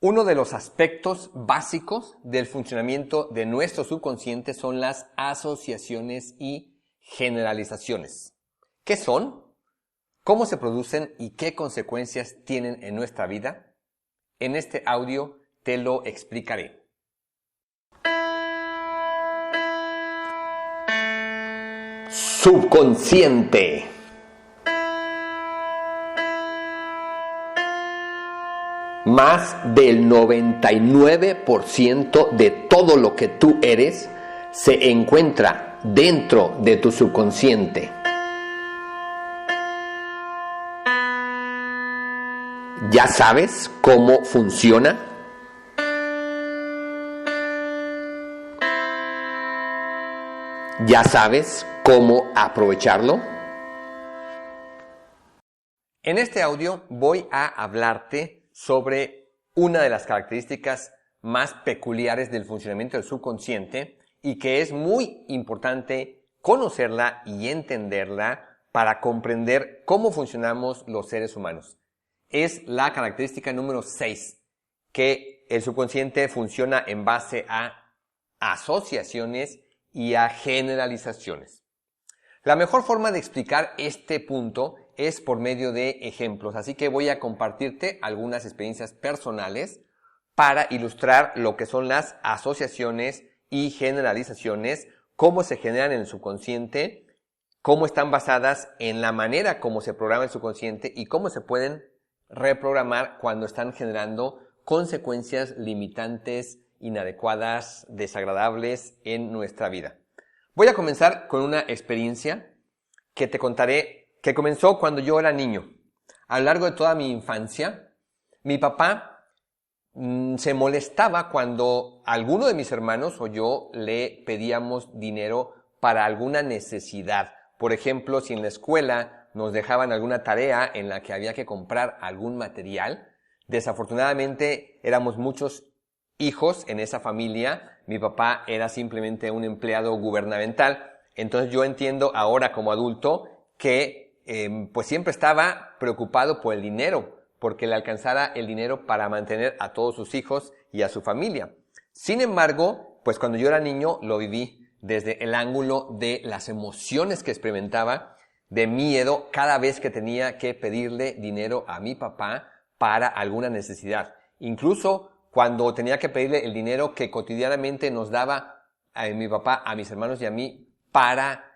Uno de los aspectos básicos del funcionamiento de nuestro subconsciente son las asociaciones y generalizaciones. ¿Qué son? ¿Cómo se producen y qué consecuencias tienen en nuestra vida? En este audio te lo explicaré. Subconsciente. Más del 99% de todo lo que tú eres se encuentra dentro de tu subconsciente. ¿Ya sabes cómo funciona? ¿Ya sabes cómo aprovecharlo? En este audio voy a hablarte sobre una de las características más peculiares del funcionamiento del subconsciente y que es muy importante conocerla y entenderla para comprender cómo funcionamos los seres humanos. Es la característica número 6, que el subconsciente funciona en base a asociaciones y a generalizaciones. La mejor forma de explicar este punto es por medio de ejemplos, así que voy a compartirte algunas experiencias personales para ilustrar lo que son las asociaciones y generalizaciones, cómo se generan en el subconsciente, cómo están basadas en la manera como se programa el subconsciente y cómo se pueden reprogramar cuando están generando consecuencias limitantes, inadecuadas, desagradables en nuestra vida. Voy a comenzar con una experiencia que te contaré que comenzó cuando yo era niño. A lo largo de toda mi infancia, mi papá se molestaba cuando alguno de mis hermanos o yo le pedíamos dinero para alguna necesidad. Por ejemplo, si en la escuela nos dejaban alguna tarea en la que había que comprar algún material. Desafortunadamente éramos muchos hijos en esa familia. Mi papá era simplemente un empleado gubernamental. Entonces yo entiendo ahora como adulto que pues siempre estaba preocupado por el dinero, porque le alcanzara el dinero para mantener a todos sus hijos y a su familia. Sin embargo, pues cuando yo era niño lo viví desde el ángulo de las emociones que experimentaba, de miedo cada vez que tenía que pedirle dinero a mi papá para alguna necesidad. Incluso cuando tenía que pedirle el dinero que cotidianamente nos daba mi papá, a mis hermanos y a mí, para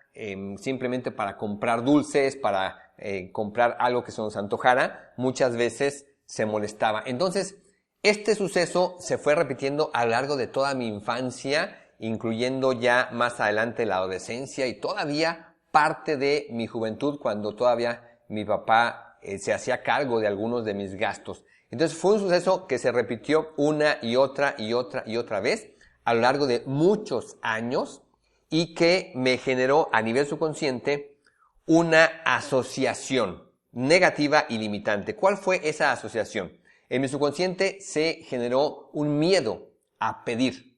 simplemente para comprar dulces, para comprar algo que se nos antojara, muchas veces se molestaba. Entonces, este suceso se fue repitiendo a lo largo de toda mi infancia, incluyendo ya más adelante la adolescencia y todavía parte de mi juventud cuando todavía mi papá se hacía cargo de algunos de mis gastos. Entonces fue un suceso que se repitió una y otra y otra y otra vez a lo largo de muchos años y que me generó a nivel subconsciente una asociación negativa y limitante. ¿Cuál fue esa asociación? En mi subconsciente se generó un miedo a pedir,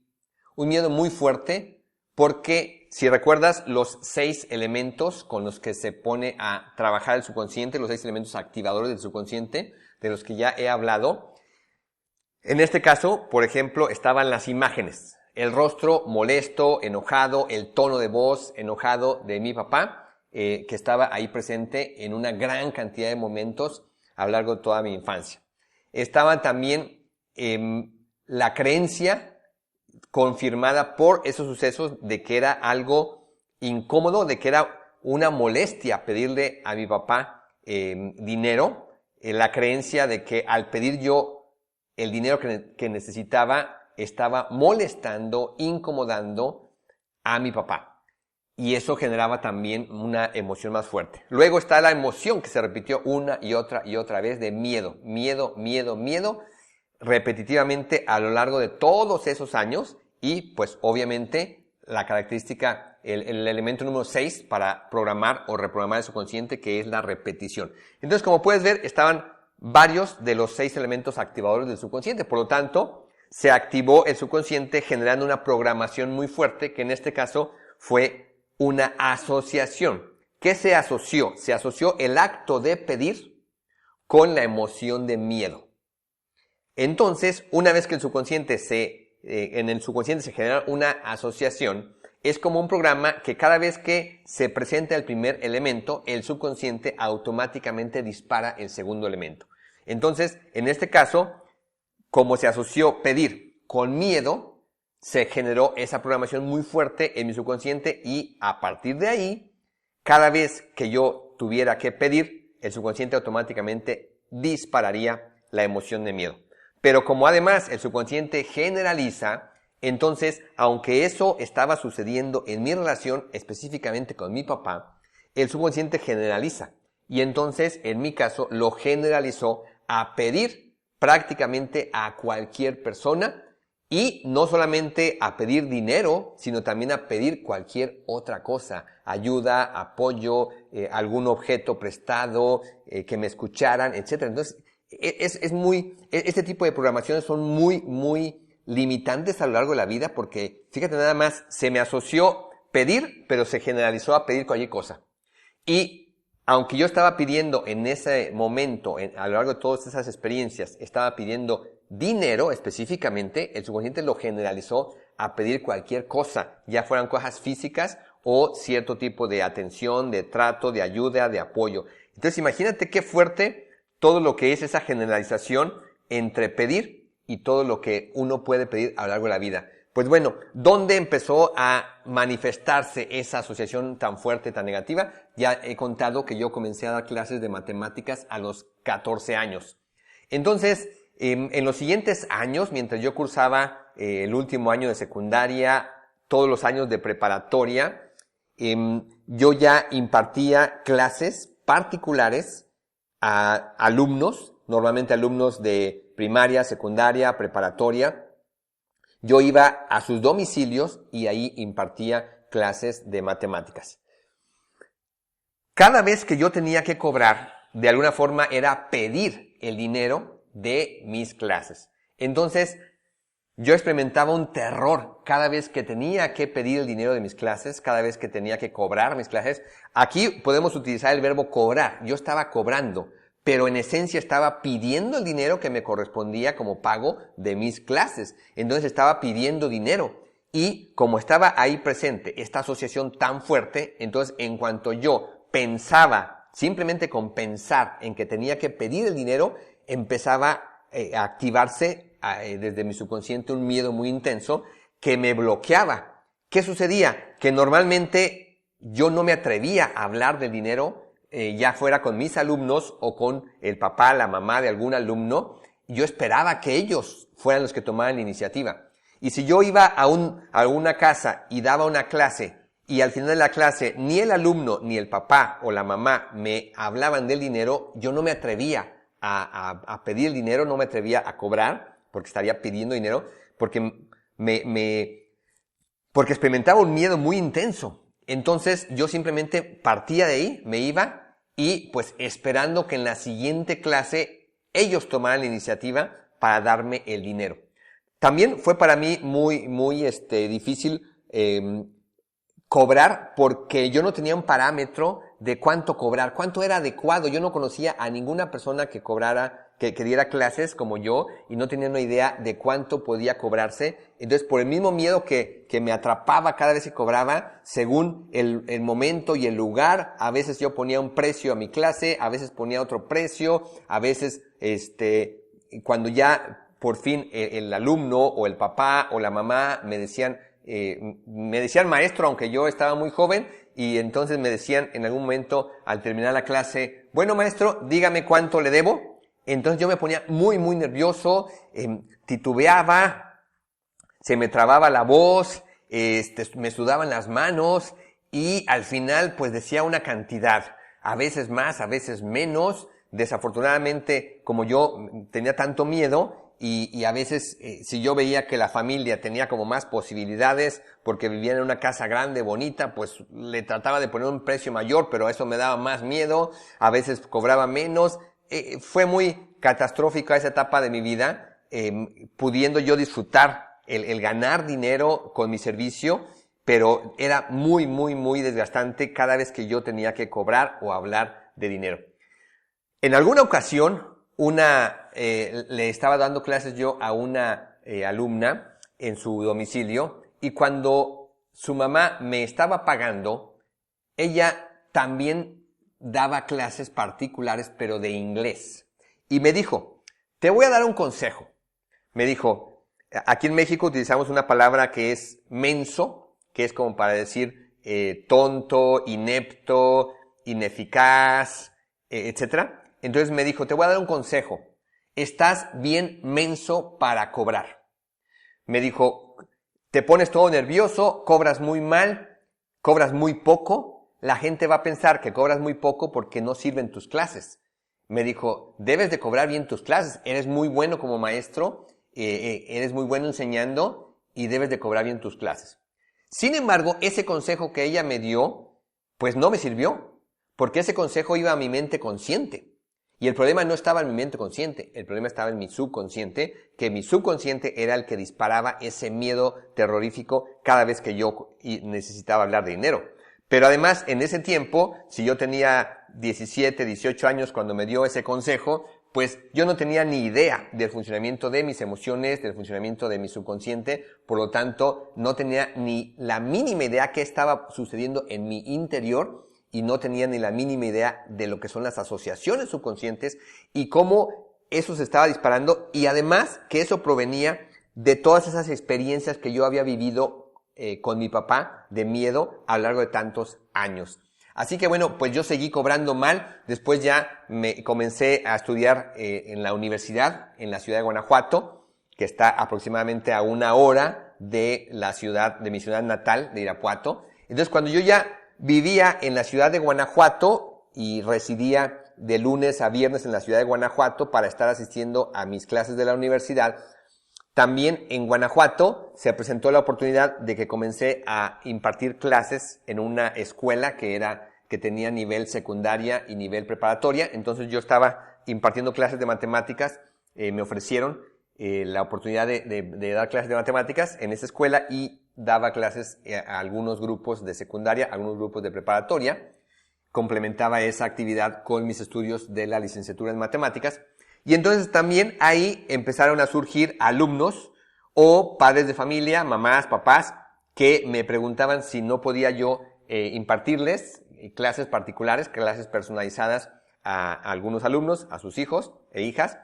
un miedo muy fuerte porque si recuerdas los 6 elementos con los que se pone a trabajar el subconsciente, los 6 elementos activadores del subconsciente, de los que ya he hablado, en este caso, por ejemplo, estaban las imágenes. El rostro molesto, enojado, el tono de voz enojado de mi papá, que estaba ahí presente en una gran cantidad de momentos a lo largo de toda mi infancia. Estaba también la creencia confirmada por esos sucesos de que era algo incómodo, de que era una molestia pedirle a mi papá dinero, la creencia de que al pedir yo el dinero que necesitaba estaba molestando, incomodando a mi papá. Y eso generaba también una emoción más fuerte. Luego está la emoción que se repitió una y otra vez de miedo, repetitivamente a lo largo de todos esos años y pues obviamente la característica, el elemento número 6 para programar o reprogramar el subconsciente, que es la repetición. Entonces, como puedes ver, estaban varios de los 6 elementos activadores del subconsciente. Por lo tanto, se activó el subconsciente generando una programación muy fuerte, que en este caso fue una asociación. ¿Qué se asoció? Se asoció el acto de pedir con la emoción de miedo. Entonces, una vez que en el subconsciente se genera una asociación, es como un programa que cada vez que se presenta el primer elemento, el subconsciente automáticamente dispara el segundo elemento. Entonces, en este caso, como se asoció pedir con miedo, se generó esa programación muy fuerte en mi subconsciente y a partir de ahí, cada vez que yo tuviera que pedir, el subconsciente automáticamente dispararía la emoción de miedo. Pero como además el subconsciente generaliza, entonces, aunque eso estaba sucediendo en mi relación específicamente con mi papá, el subconsciente generaliza. Y entonces, en mi caso, lo generalizó a pedir prácticamente a cualquier persona y no solamente a pedir dinero, sino también a pedir cualquier otra cosa, ayuda, apoyo, algún objeto prestado, que me escucharan, etc. Entonces, este tipo de programaciones son muy limitantes a lo largo de la vida porque, fíjate nada más, se me asoció pedir, pero se generalizó a pedir cualquier cosa. Y aunque yo estaba pidiendo en ese momento, a lo largo de todas esas experiencias, estaba pidiendo dinero específicamente, el subconsciente lo generalizó a pedir cualquier cosa, ya fueran cosas físicas o cierto tipo de atención, de trato, de ayuda, de apoyo. Entonces imagínate qué fuerte todo lo que es esa generalización entre pedir y todo lo que uno puede pedir a lo largo de la vida. Pues bueno, ¿dónde empezó a manifestarse esa asociación tan fuerte, tan negativa? Ya he contado que yo comencé a dar clases de matemáticas a los 14 años. Entonces, en los siguientes años, mientras yo cursaba el último año de secundaria, todos los años de preparatoria, yo ya impartía clases particulares a alumnos, normalmente alumnos de primaria, secundaria, preparatoria. Yo iba a sus domicilios y ahí impartía clases de matemáticas. Cada vez que yo tenía que cobrar, de alguna forma era pedir el dinero de mis clases. Entonces, yo experimentaba un terror cada vez que tenía que pedir el dinero de mis clases, cada vez que tenía que cobrar mis clases. Aquí podemos utilizar el verbo cobrar. Yo estaba cobrando, pero en esencia estaba pidiendo el dinero que me correspondía como pago de mis clases. Entonces estaba pidiendo dinero. Y como estaba ahí presente esta asociación tan fuerte, entonces en cuanto yo pensaba, simplemente con pensar en que tenía que pedir el dinero, empezaba a activarse desde mi subconsciente un miedo muy intenso que me bloqueaba. ¿Qué sucedía? Que normalmente yo no me atrevía a hablar del dinero, ya fuera con mis alumnos o con el papá, la mamá de algún alumno. Yo esperaba que ellos fueran los que tomaran la iniciativa. Y si yo iba a una casa y daba una clase y al final de la clase ni el alumno ni el papá o la mamá me hablaban del dinero, yo no me atrevía a pedir el dinero, no me atrevía a cobrar porque estaría pidiendo dinero, porque porque experimentaba un miedo muy intenso. Entonces yo simplemente partía de ahí, me iba y pues esperando que en la siguiente clase ellos tomaran la iniciativa para darme el dinero. También fue para mí muy difícil cobrar porque yo no tenía un parámetro de cuánto cobrar, cuánto era adecuado. Yo no conocía a ninguna persona que cobrara, que diera clases como yo y no tenía una idea de cuánto podía cobrarse. Entonces, por el mismo miedo que me atrapaba cada vez que cobraba, según el momento y el lugar, a veces yo ponía un precio a mi clase, a veces ponía otro precio, a veces, cuando ya por fin el alumno o el papá o la mamá me decían maestro, aunque yo estaba muy joven, y entonces me decían en algún momento al terminar la clase, bueno maestro, dígame cuánto le debo. Entonces yo me ponía muy nervioso, titubeaba, se me trababa la voz, me sudaban las manos y al final pues decía una cantidad, a veces más, a veces menos. Desafortunadamente, como yo tenía tanto miedo, y a veces, si yo veía que la familia tenía como más posibilidades porque vivían en una casa grande, bonita, pues le trataba de poner un precio mayor, pero eso me daba más miedo, a veces cobraba menos. Fue muy catastrófica esa etapa de mi vida, pudiendo yo disfrutar el ganar dinero con mi servicio, pero era muy desgastante cada vez que yo tenía que cobrar o hablar de dinero. En alguna ocasión, le estaba dando clases yo a una alumna en su domicilio, y cuando su mamá me estaba pagando, ella también daba clases particulares, pero de inglés. Y me dijo, te voy a dar un consejo. Me dijo, aquí en México utilizamos una palabra que es menso, que es como para decir tonto, inepto, ineficaz, etcétera. Entonces me dijo, te voy a dar un consejo. Estás bien menso para cobrar. Me dijo, te pones todo nervioso, cobras muy mal, cobras muy poco. La gente va a pensar que cobras muy poco porque no sirven tus clases. Me dijo, debes de cobrar bien tus clases. Eres muy bueno como maestro, eres muy bueno enseñando y debes de cobrar bien tus clases. Sin embargo, ese consejo que ella me dio, pues no me sirvió, porque ese consejo iba a mi mente consciente. Y el problema no estaba en mi mente consciente, el problema estaba en mi subconsciente, que mi subconsciente era el que disparaba ese miedo terrorífico cada vez que yo necesitaba hablar de dinero. Pero además, en ese tiempo, si yo tenía 17, 18 años cuando me dio ese consejo, pues yo no tenía ni idea del funcionamiento de mis emociones, del funcionamiento de mi subconsciente, por lo tanto, no tenía ni la mínima idea qué estaba sucediendo en mi interior, y no tenía ni la mínima idea de lo que son las asociaciones subconscientes y cómo eso se estaba disparando, y además que eso provenía de todas esas experiencias que yo había vivido con mi papá de miedo a lo largo de tantos años. Así que bueno, pues yo seguí cobrando mal. Después ya me comencé a estudiar en la universidad en la ciudad de Guanajuato, que está aproximadamente a 1 hora de mi ciudad natal, de Irapuato. Entonces cuando yo ya vivía en la ciudad de Guanajuato y residía de lunes a viernes en la ciudad de Guanajuato para estar asistiendo a mis clases de la universidad, también en Guanajuato se presentó la oportunidad de que comencé a impartir clases en una escuela que tenía nivel secundaria y nivel preparatoria. Entonces yo estaba impartiendo clases de matemáticas, me ofrecieron la oportunidad de dar clases de matemáticas en esa escuela, y daba clases a algunos grupos de secundaria, a algunos grupos de preparatoria. Complementaba esa actividad con mis estudios de la licenciatura en matemáticas. Y entonces también ahí empezaron a surgir alumnos o padres de familia, mamás, papás, que me preguntaban si no podía yo impartirles clases particulares, clases personalizadas a algunos alumnos, a sus hijos e hijas,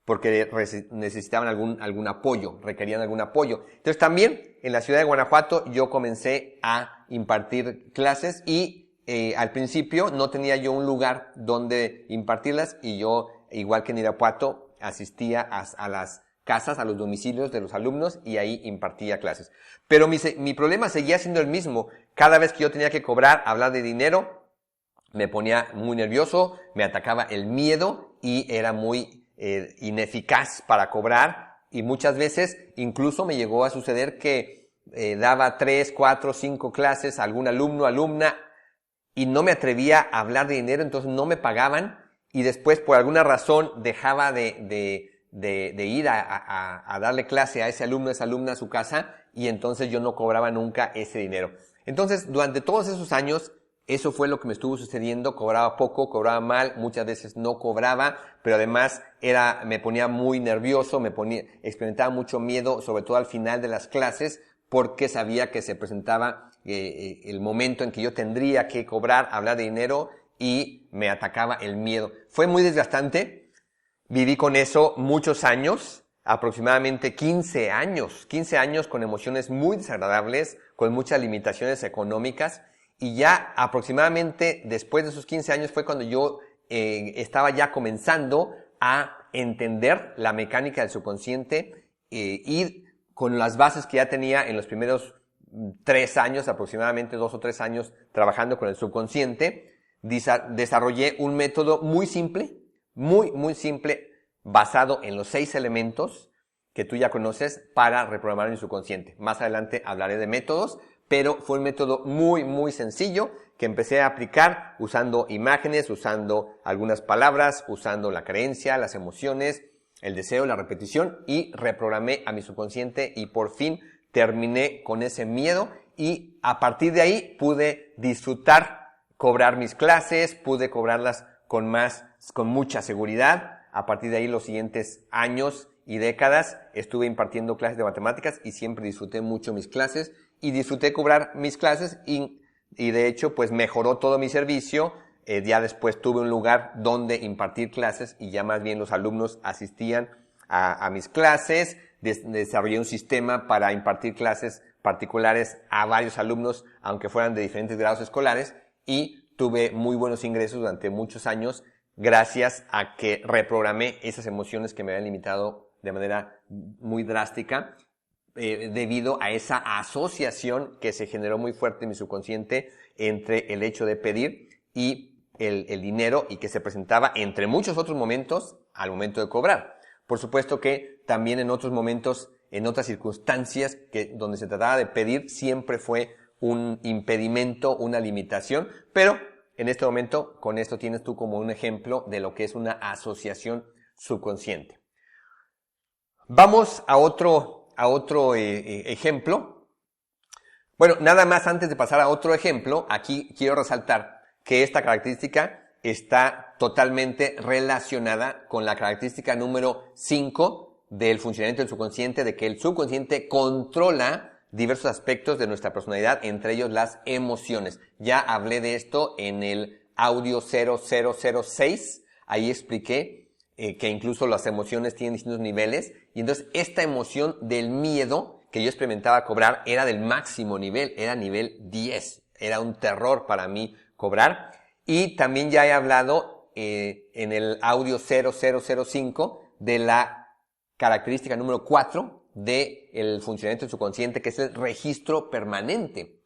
porque necesitaban algún apoyo, requerían algún apoyo. Entonces también en la ciudad de Guanajuato yo comencé a impartir clases, y al principio no tenía yo un lugar donde impartirlas, y yo, igual que en Irapuato, asistía a las casas, a los domicilios de los alumnos, y ahí impartía clases. Pero mi problema seguía siendo el mismo. Cada vez que yo tenía que cobrar, hablar de dinero, me ponía muy nervioso, me atacaba el miedo y era muy ineficaz para cobrar, y muchas veces incluso me llegó a suceder que daba 3, 4, 5 clases a algún alumno, alumna, y no me atrevía a hablar de dinero, entonces no me pagaban, y después por alguna razón dejaba de ir a darle clase a ese alumno, a esa alumna a su casa, y entonces yo no cobraba nunca ese dinero. Entonces, durante todos esos años, eso fue lo que me estuvo sucediendo. Cobraba poco, cobraba mal, muchas veces no cobraba, pero además me ponía muy nervioso, experimentaba mucho miedo, sobre todo al final de las clases, porque sabía que se presentaba el momento en que yo tendría que cobrar, hablar de dinero, y me atacaba el miedo. Fue muy desgastante. Viví con eso muchos años, aproximadamente 15 años con emociones muy desagradables, con muchas limitaciones económicas. Y ya aproximadamente después de esos 15 años fue cuando yo estaba ya comenzando a entender la mecánica del subconsciente, y con las bases que ya tenía en los primeros 3 años, aproximadamente 2 o 3 años trabajando con el subconsciente, desarrollé un método muy simple, muy simple, basado en los 6 elementos que tú ya conoces para reprogramar mi subconsciente. Más adelante hablaré de métodos, pero fue un método muy sencillo que empecé a aplicar usando imágenes, usando algunas palabras, usando la creencia, las emociones, el deseo, la repetición, y reprogramé a mi subconsciente, y por fin terminé con ese miedo, y a partir de ahí pude disfrutar, cobrar mis clases, pude cobrarlas con mucha seguridad, A partir de ahí, los siguientes años y décadas, estuve impartiendo clases de matemáticas y siempre disfruté mucho mis clases y disfruté cobrar mis clases y de hecho, pues mejoró todo mi servicio. Ya después tuve un lugar donde impartir clases y ya más bien los alumnos asistían a mis clases. Desarrollé un sistema para impartir clases particulares a varios alumnos, aunque fueran de diferentes grados escolares, y tuve muy buenos ingresos durante muchos años gracias a que reprogramé esas emociones que me habían limitado de manera muy drástica debido a esa asociación que se generó muy fuerte en mi subconsciente entre el hecho de pedir y el dinero, y que se presentaba entre muchos otros momentos al momento de cobrar. Por supuesto que también en otros momentos, en otras circunstancias donde se trataba de pedir, siempre fue un impedimento, una limitación, pero en este momento, con esto tienes tú como un ejemplo de lo que es una asociación subconsciente. Vamos a otro ejemplo. Bueno, nada más antes de pasar a otro ejemplo, aquí quiero resaltar que esta característica está totalmente relacionada con la característica número 5 del funcionamiento del subconsciente, de que el subconsciente controla diversos aspectos de nuestra personalidad, entre ellos las emociones. Ya hablé de esto en el audio 0006, ahí expliqué que incluso las emociones tienen distintos niveles, y entonces esta emoción del miedo que yo experimentaba cobrar era del máximo nivel, era nivel 10, era un terror para mí cobrar. Y también ya he hablado en el audio 0005 de la característica número 4 del funcionamiento del subconsciente, que es el registro permanente.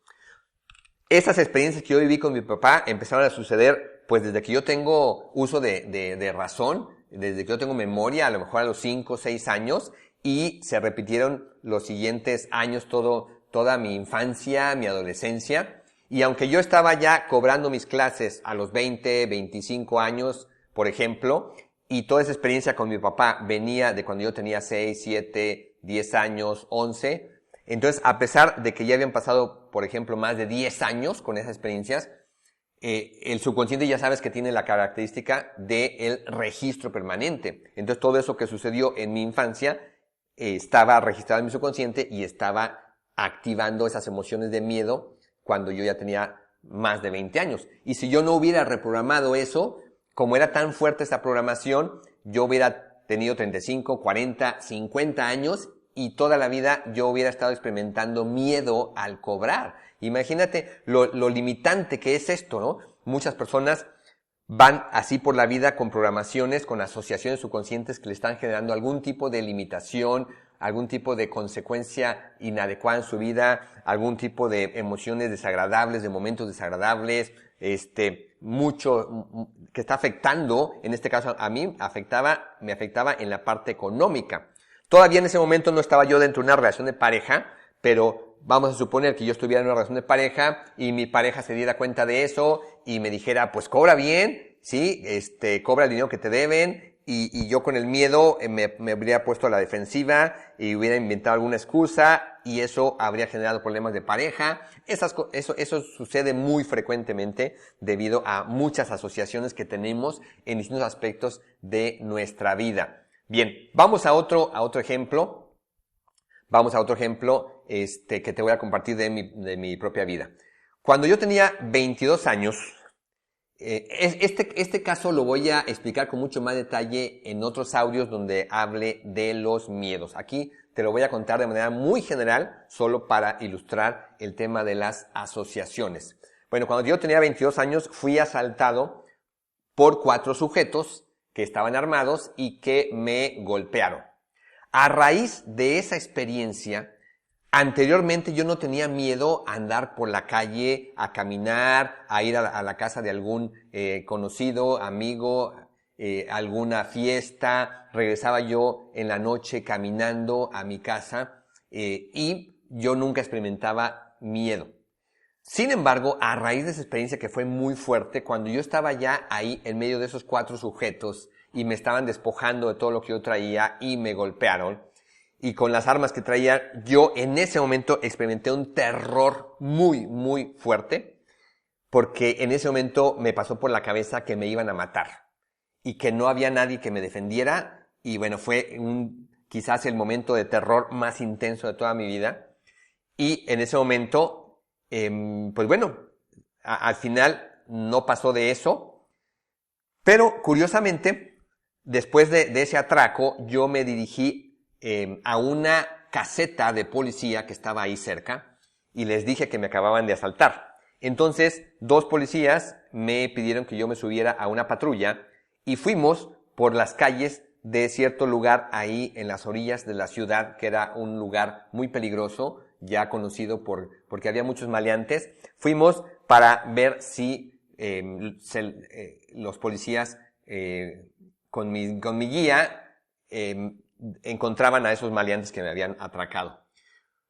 Esas experiencias que yo viví con mi papá empezaron a suceder pues desde que yo tengo uso de razón, desde que yo tengo memoria, a lo mejor a los 5 o 6 años, y se repitieron los siguientes años, toda mi infancia, mi adolescencia. Y aunque yo estaba ya cobrando mis clases a los 20, 25 años, por ejemplo, y toda esa experiencia con mi papá venía de cuando yo tenía 6, 7, 10 años, 11. Entonces, a pesar de que ya habían pasado, por ejemplo, más de 10 años con esas experiencias, el subconsciente ya sabes que tiene la característica del registro permanente. Entonces, todo eso que sucedió en mi infancia estaba registrado en mi subconsciente y estaba activando esas emociones de miedo cuando yo ya tenía más de 20 años. Y si yo no hubiera reprogramado eso, como era tan fuerte esa programación, yo hubiera tenido 35, 40, 50 años y toda la vida yo hubiera estado experimentando miedo al cobrar. Imagínate lo limitante que es esto, ¿no? Muchas personas van así por la vida con programaciones, con asociaciones subconscientes que le están generando algún tipo de limitación, algún tipo de consecuencia inadecuada en su vida, algún tipo de emociones desagradables, de momentos desagradables, mucho que está afectando, en este caso a mí, me afectaba en la parte económica. Todavía en ese momento no estaba yo dentro de una relación de pareja, pero vamos a suponer que yo estuviera en una relación de pareja y mi pareja se diera cuenta de eso y me dijera, pues cobra bien, sí, cobra el dinero que te deben, y yo con el miedo me habría puesto a la defensiva y hubiera inventado alguna excusa y eso habría generado problemas de pareja. Eso sucede muy frecuentemente debido a muchas asociaciones que tenemos en distintos aspectos de nuestra vida. Bien, vamos a otro ejemplo. Vamos a otro ejemplo que te voy a compartir de mi propia vida. Cuando yo tenía 22 años, este caso lo voy a explicar con mucho más detalle en otros audios donde hable de los miedos. Aquí te lo voy a contar de manera muy general, solo para ilustrar el tema de las asociaciones. Bueno, cuando yo tenía 22 años, fui asaltado por 4 sujetos que estaban armados y que me golpearon. A raíz de esa experiencia, anteriormente yo no tenía miedo a andar por la calle, a caminar, a ir a la casa de algún conocido, amigo, alguna fiesta. Regresaba yo en la noche caminando a mi casa y yo nunca experimentaba miedo. Sin embargo, a raíz de esa experiencia que fue muy fuerte, cuando yo estaba ya ahí en medio de esos 4 sujetos y me estaban despojando de todo lo que yo traía y me golpearon, y con las armas que traía, yo en ese momento experimenté un terror muy, muy fuerte, porque en ese momento me pasó por la cabeza que me iban a matar. y que no había nadie que me defendiera. Y bueno, fue quizás el momento de terror más intenso de toda mi vida. Y en ese momento, pues bueno, al final no pasó de eso. Pero curiosamente, después de ese atraco, yo me dirigí a una caseta de policía que estaba ahí cerca y les dije que me acababan de asaltar. Entonces, 2 policías me pidieron que yo me subiera a una patrulla y fuimos por las calles de cierto lugar ahí en las orillas de la ciudad, que era un lugar muy peligroso, ya conocido porque había muchos maleantes. Fuimos para ver si los policías con mi guía encontraban a esos maleantes que me habían atracado.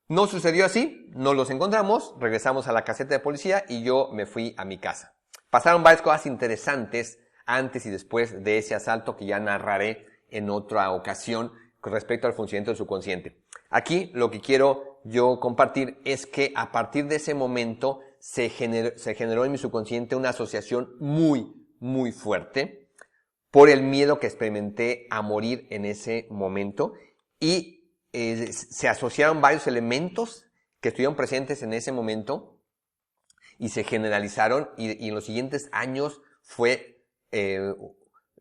No sucedió así, no los encontramos, regresamos a la caseta de policía y yo me fui a mi casa. Pasaron varias cosas interesantes antes y después de ese asalto que ya narraré en otra ocasión con respecto al funcionamiento del subconsciente. Aquí lo que quiero yo compartir es que a partir de ese momento se generó en mi subconsciente una asociación muy, muy fuerte por el miedo que experimenté a morir en ese momento y se asociaron varios elementos que estuvieron presentes en ese momento y se generalizaron y en los siguientes años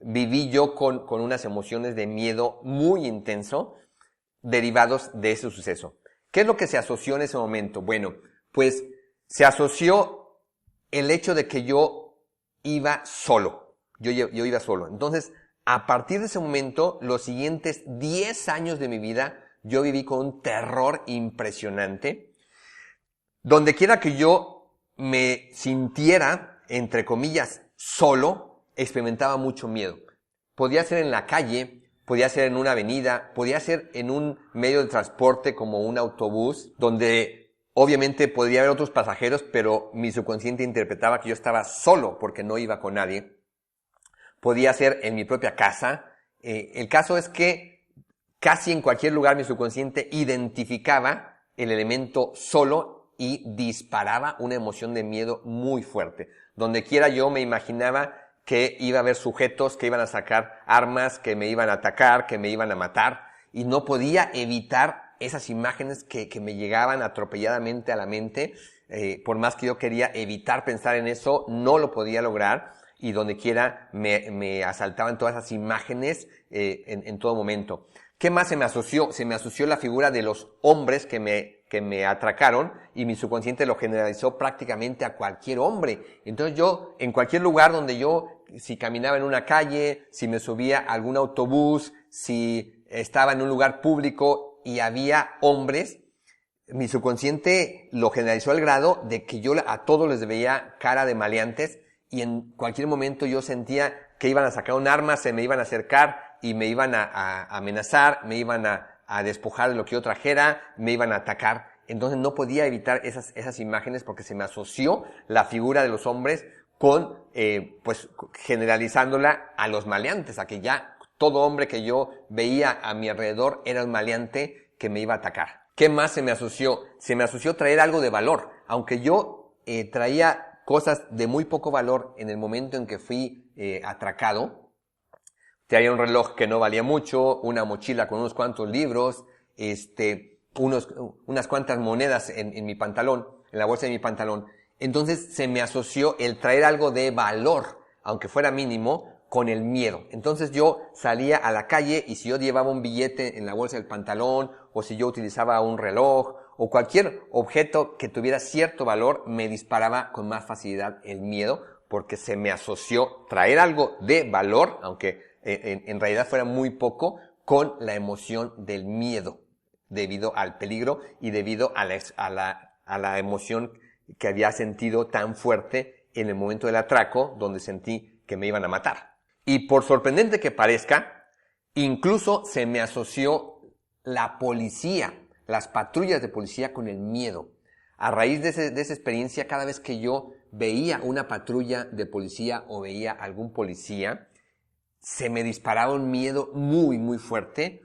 viví yo con unas emociones de miedo muy intenso derivados de ese suceso. ¿Qué es lo que se asoció en ese momento? Bueno, pues se asoció el hecho de que yo iba solo. Yo iba solo. Entonces, a partir de ese momento, los siguientes 10 años de mi vida, yo viví con un terror impresionante. Donde quiera que yo me sintiera, entre comillas, solo, experimentaba mucho miedo. Podía ser en la calle, podía ser en una avenida, podía ser en un medio de transporte como un autobús, donde obviamente podría haber otros pasajeros, pero mi subconsciente interpretaba que yo estaba solo porque no iba con nadie. Podía ser en mi propia casa. El caso es que casi en cualquier lugar mi subconsciente identificaba el elemento solo y disparaba una emoción de miedo muy fuerte. Donde quiera yo me imaginaba que iba a haber sujetos que iban a sacar armas, que me iban a atacar, que me iban a matar, y no podía evitar esas imágenes que me llegaban atropelladamente a la mente. Por más que yo quería evitar pensar en eso, no lo podía lograr, y donde quiera me asaltaban todas esas imágenes en todo momento. ¿Qué más se me asoció? Se me asoció la figura de los hombres que me atracaron y mi subconsciente lo generalizó prácticamente a cualquier hombre. Entonces yo, en cualquier lugar donde si caminaba en una calle, si me subía a algún autobús, si estaba en un lugar público y había hombres, mi subconsciente lo generalizó al grado de que yo a todos les veía cara de maleantes y en cualquier momento yo sentía que iban a sacar un arma, se me iban a acercar y me iban a amenazar, me iban a despojar de lo que yo trajera, me iban a atacar. Entonces no podía evitar esas imágenes porque se me asoció la figura de los hombres con, pues, generalizándola a los maleantes, a que ya todo hombre que yo veía a mi alrededor era un maleante que me iba a atacar. ¿Qué más se me asoció? Se me asoció traer algo de valor. Aunque yo traía cosas de muy poco valor en el momento en que fui atracado, traía un reloj que no valía mucho, una mochila con unos cuantos libros, unas cuantas monedas en mi pantalón, en la bolsa de mi pantalón. Entonces se me asoció el traer algo de valor, aunque fuera mínimo, con el miedo. Entonces yo salía a la calle y si yo llevaba un billete en la bolsa del pantalón, o si yo utilizaba un reloj, o cualquier objeto que tuviera cierto valor, me disparaba con más facilidad el miedo, porque se me asoció traer algo de valor, aunque en realidad fuera muy poco, con la emoción del miedo, debido al peligro y debido a la emoción que había sentido tan fuerte en el momento del atraco, donde sentí que me iban a matar. Y por sorprendente que parezca, incluso se me asoció la policía, las patrullas de policía con el miedo. A raíz de esa experiencia, cada vez que yo veía una patrulla de policía o veía algún policía, se me disparaba un miedo muy, muy fuerte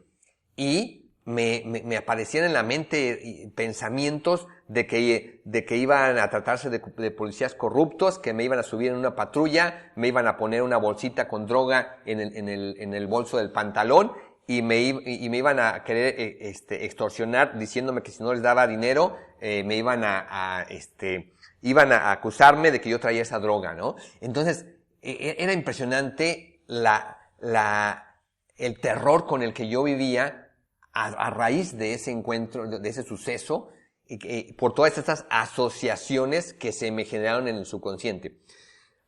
y me aparecían en la mente pensamientos de que iban a tratarse de policías corruptos, que me iban a subir en una patrulla, me iban a poner una bolsita con droga en el bolso del pantalón y me iban a querer extorsionar diciéndome que si no les daba dinero me iban iban a acusarme de que yo traía esa droga, ¿no? Entonces era impresionante el terror con el que yo vivía a raíz de ese encuentro, de ese suceso, por todas estas asociaciones que se me generaron en el subconsciente.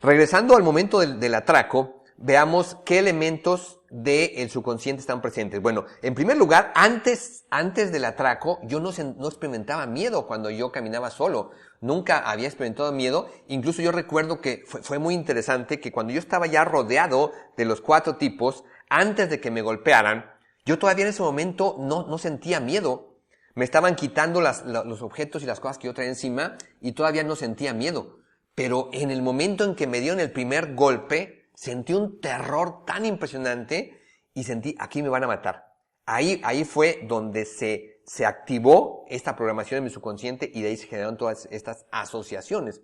Regresando al momento del atraco, veamos qué elementos del subconsciente están presentes. Bueno, en primer lugar, antes del atraco, yo no experimentaba miedo cuando yo caminaba solo. Nunca había experimentado miedo. Incluso yo recuerdo que fue muy interesante que cuando yo estaba ya rodeado de los 4 tipos, antes de que me golpearan, yo todavía en ese momento no sentía miedo. Me estaban quitando los objetos y las cosas que yo traía encima y todavía no sentía miedo. Pero en el momento en que me dieron el primer golpe, sentí un terror tan impresionante y sentí, aquí me van a matar. Ahí fue donde se activó esta programación en mi subconsciente y de ahí se generaron todas estas asociaciones.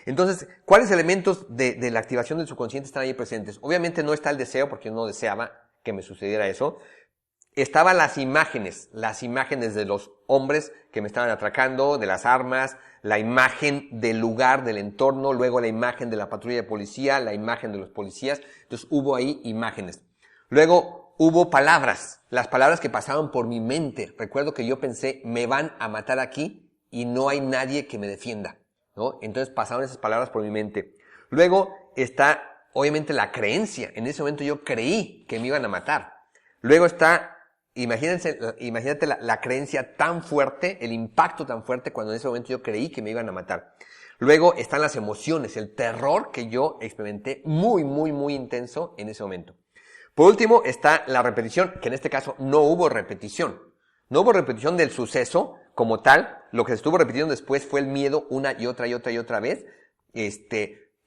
Entonces, ¿cuáles elementos de la activación del subconsciente están ahí presentes? Obviamente no está el deseo, porque yo no deseaba que me sucediera eso. Estaban las imágenes de los hombres que me estaban atracando, de las armas, la imagen del lugar, del entorno, luego la imagen de la patrulla de policía, la imagen de los policías. Entonces hubo ahí imágenes. Luego hubo palabras, las palabras que pasaban por mi mente. Recuerdo que yo pensé, me van a matar aquí y no hay nadie que me defienda, ¿no? Entonces pasaron esas palabras por mi mente. Luego está, obviamente, la creencia. En ese momento yo creí que me iban a matar. Luego está, imagínate la creencia tan fuerte, el impacto tan fuerte cuando en ese momento yo creí que me iban a matar. Luego están las emociones, el terror que yo experimenté muy, muy, muy intenso en ese momento. Por último está la repetición, que en este caso no hubo repetición. No hubo repetición del suceso como tal. Lo que se estuvo repitiendo después fue el miedo una y otra y otra y otra vez.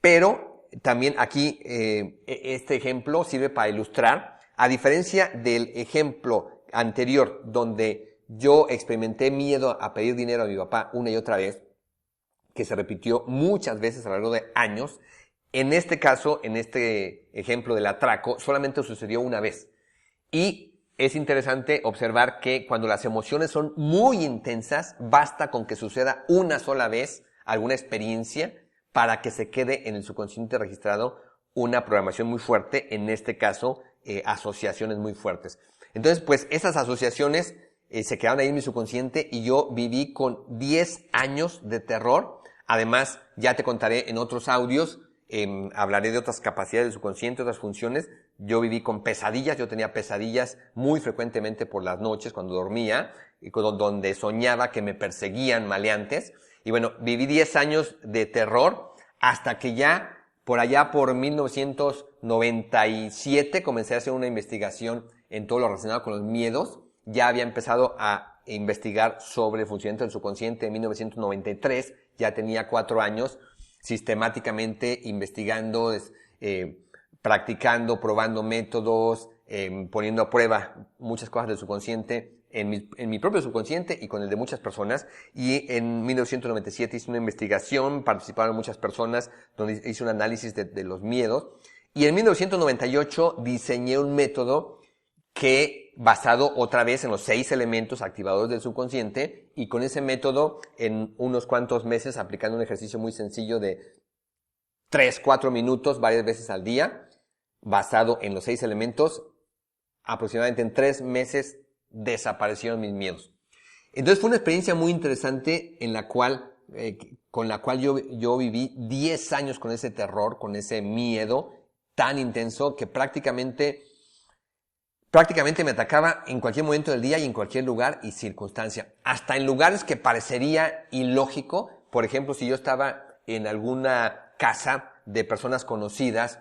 Pero también aquí este ejemplo sirve para ilustrar, a diferencia del ejemplo anterior, donde yo experimenté miedo a pedir dinero a mi papá una y otra vez, que se repitió muchas veces a lo largo de años, en este caso, en este ejemplo del atraco, solamente sucedió una vez. Y es interesante observar que cuando las emociones son muy intensas, basta con que suceda una sola vez alguna experiencia para que se quede en el subconsciente registrado una programación muy fuerte, en este caso, asociaciones muy fuertes. Entonces, pues, esas asociaciones se quedaron ahí en mi subconsciente y yo viví con 10 años de terror. Además, ya te contaré en otros audios, hablaré de otras capacidades del subconsciente, otras funciones. Yo viví con pesadillas, yo tenía pesadillas muy frecuentemente por las noches cuando dormía, donde soñaba que me perseguían maleantes. Y bueno, viví 10 años de terror hasta que ya, por allá por 1997, comencé a hacer una investigación en todo lo relacionado con los miedos. Ya había empezado a investigar sobre el funcionamiento del subconsciente en 1993, ya tenía 4 años sistemáticamente investigando, practicando, probando métodos, poniendo a prueba muchas cosas del subconsciente en mi propio subconsciente y con el de muchas personas. Y en 1997 hice una investigación, participaron muchas personas, donde hice un análisis de los miedos. Y en 1998 diseñé un método que, basado otra vez en los 6 elementos activadores del subconsciente, y con ese método, en unos cuantos meses, aplicando un ejercicio muy sencillo de 3-4 minutos varias veces al día, basado en los 6 elementos, aproximadamente en 3 meses desaparecieron mis miedos. Entonces fue una experiencia muy interesante en la cual, con la cual yo viví 10 años con ese terror, con ese miedo tan intenso que prácticamente me atacaba en cualquier momento del día y en cualquier lugar y circunstancia. Hasta en lugares que parecería ilógico. Por ejemplo, si yo estaba en alguna casa de personas conocidas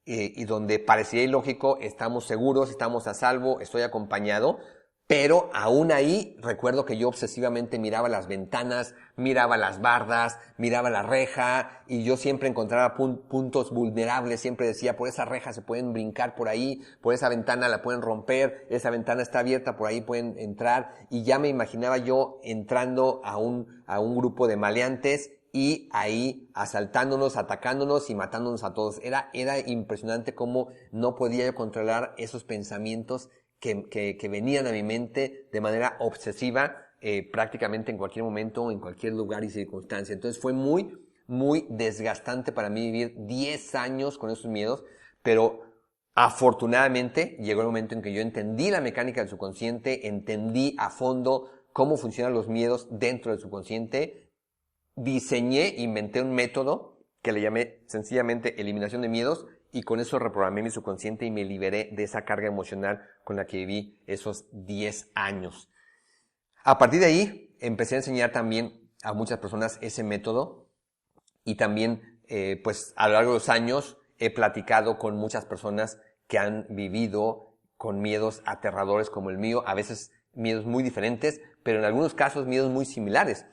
y donde parecería ilógico, estamos seguros, estamos a salvo, estoy acompañado, Pero aún ahí recuerdo que yo obsesivamente miraba las ventanas, miraba las bardas, miraba la reja y yo siempre encontraba puntos vulnerables. Siempre decía, por esa reja se pueden brincar por ahí, por esa ventana la pueden romper, esa ventana está abierta, por ahí pueden entrar. Y ya me imaginaba yo entrando a un grupo de maleantes y ahí asaltándonos, atacándonos y matándonos a todos. Era impresionante cómo no podía yo controlar esos pensamientos que venían a mi mente de manera obsesiva, prácticamente en cualquier momento, en cualquier lugar y circunstancia. Entonces fue muy, muy desgastante para mí vivir 10 años con esos miedos, pero afortunadamente llegó el momento en que yo entendí la mecánica del subconsciente, entendí a fondo cómo funcionan los miedos dentro del subconsciente, inventé un método que le llamé sencillamente eliminación de miedos, y con eso reprogramé mi subconsciente y me liberé de esa carga emocional con la que viví esos 10 años. A partir de ahí, empecé a enseñar también a muchas personas ese método y también, pues a lo largo de los años, he platicado con muchas personas que han vivido con miedos aterradores como el mío, a veces miedos muy diferentes, pero en algunos casos miedos muy similares.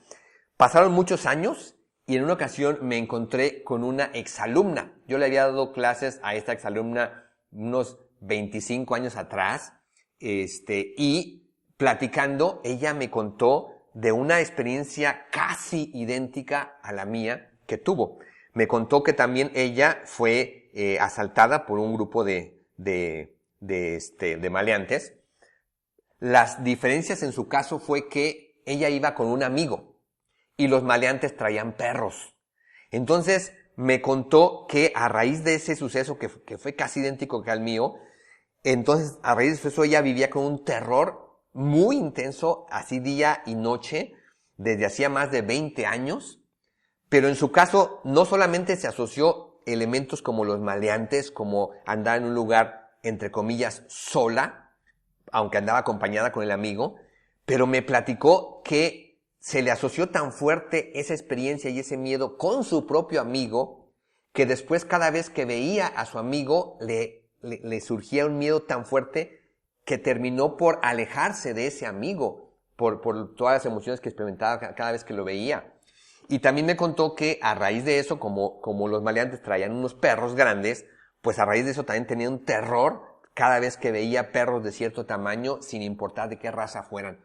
Pasaron muchos años y en una ocasión me encontré con una exalumna. Yo le había dado clases a esta exalumna unos 25 años atrás, y platicando, ella me contó de una experiencia casi idéntica a la mía que tuvo. Me contó que también ella fue asaltada por un grupo de maleantes. Las diferencias en su caso fue que ella iba con un amigo y los maleantes traían perros. Entonces me contó que a raíz de ese suceso que fue casi idéntico que al mío, entonces a raíz de eso ella vivía con un terror muy intenso, así día y noche, desde hacía más de 20 años, pero en su caso no solamente se asoció elementos como los maleantes, como andar en un lugar, entre comillas, sola, aunque andaba acompañada con el amigo, pero me platicó que se le asoció tan fuerte esa experiencia y ese miedo con su propio amigo, que después cada vez que veía a su amigo le surgía un miedo tan fuerte que terminó por alejarse de ese amigo por todas las emociones que experimentaba cada vez que lo veía. Y también me contó que a raíz de eso, como los maleantes traían unos perros grandes, pues a raíz de eso también tenía un terror cada vez que veía perros de cierto tamaño, sin importar de qué raza fueran.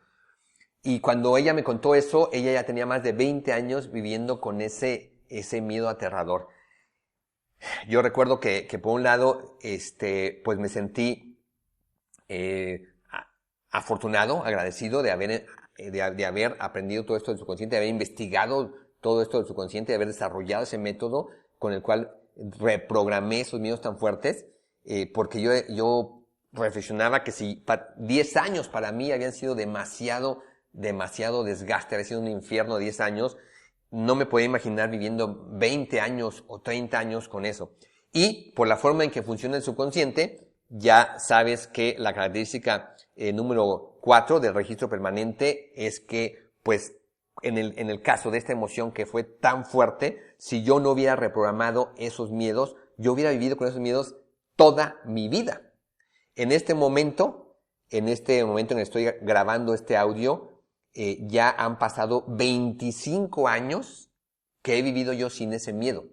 Y cuando ella me contó eso, ella ya tenía más de 20 años viviendo con ese miedo aterrador. Yo recuerdo que por un lado, pues me sentí afortunado, agradecido de haber aprendido todo esto del subconsciente, de haber investigado todo esto del subconsciente, de haber desarrollado ese método con el cual reprogramé esos miedos tan fuertes, porque yo reflexionaba que si 10 años para mí habían sido demasiado desgaste, había sido un infierno 10 años, no me podía imaginar viviendo 20 años o 30 años con eso. Y por la forma en que funciona el subconsciente, ya sabes que la característica número 4 del registro permanente es que, pues, en el caso de esta emoción que fue tan fuerte, si yo no hubiera reprogramado esos miedos, yo hubiera vivido con esos miedos toda mi vida. En este momento en el que estoy grabando este audio, ya han pasado 25 años que he vivido yo sin ese miedo.